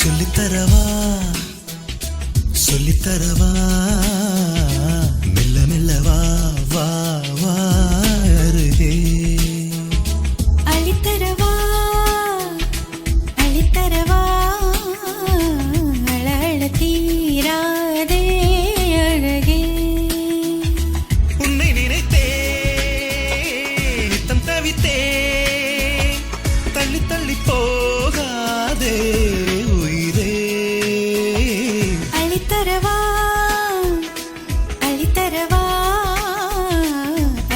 சொல்லித்தரவா சொல்லித்தரவா மெல்ல மெல்ல வா வா வா அருகே அளித்தரவா அளித்தரவா அழ அழ தீராதே அழகே உன்னை நினைத்தே நித்தம் தவித்தே தள்ளி தள்ளி போகாதே உயிரே அளித்தரவா அளித்தரவா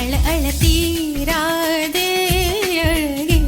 அழ அழ தீராதே அழகே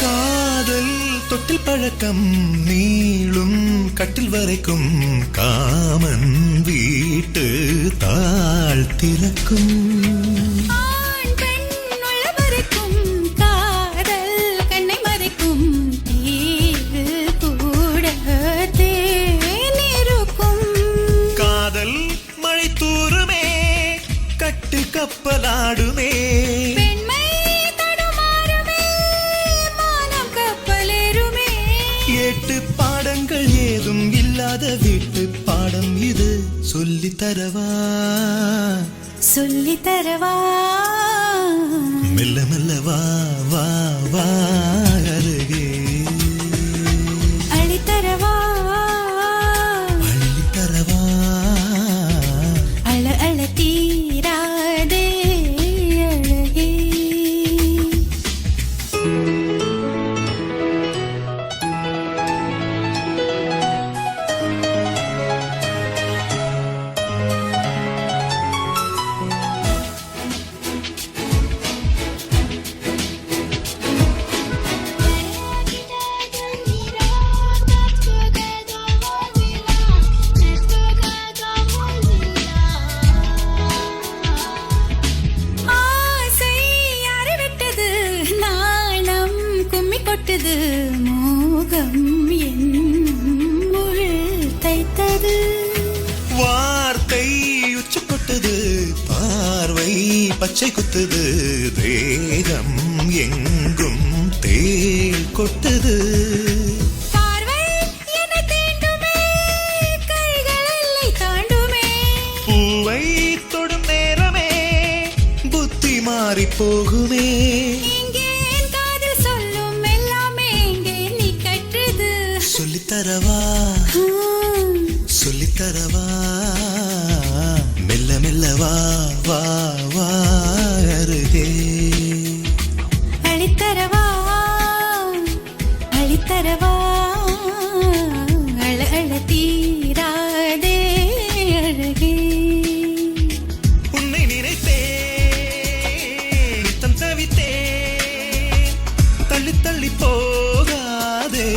காதல் தொட்டில் பழக்கம் நீளும் கட்டில் வரைக்கும் காமன் வீட்டு தாழ் திறக்கும் ஆண் பெண் உள்ளவரைக்கும் காதல் கண்ணை மறைக்கும் தீவு கூட தேனிருக்கும் காதல் மழை தூருமே கட்டில் கப்பலாடுமே பெண்மை தடுமாறுமே மானம் கப்பலேறுமே எட்டு பாடங்கள் ஏதும் இல்லாத வீட்டு பாடம் இது சொல்லித்தரவா சொல்லித்தரவா மெல்ல மெல்ல வா வா வா அருகே அளித்தரவா அள்ளித்தரவா அழ அழ தீராதே அழகே ஆசை யாரை விட்டது நாணம் கும்மி கொட்டது மோகம் என்னும் முள் தைத்தது வார்த்தை உச்சு கொட்டது பார்வை பச்சை குத்துது தேகம் எங்கும் தேள் கொட்டது பார்வை என்னை தீண்டுமே கைகள் எல்லை தாண்டுமே பூவை தொடும் நேரமே புத்தி மாறி போகுமே இங்கே என் காதில் சொல்லும் எல்லாமே இங்கே நீ கற்றது சொல்லித்தரவா சொல்லித்தரவா மெல்ல மெல்ல வா வா வா அருகே அளித்தரவா அளித்தரவா அழ அழ தீராதே அழகே உன்னை நினைத்தே நித்தம் தவித்தே தள்ளி தள்ளி போகாதே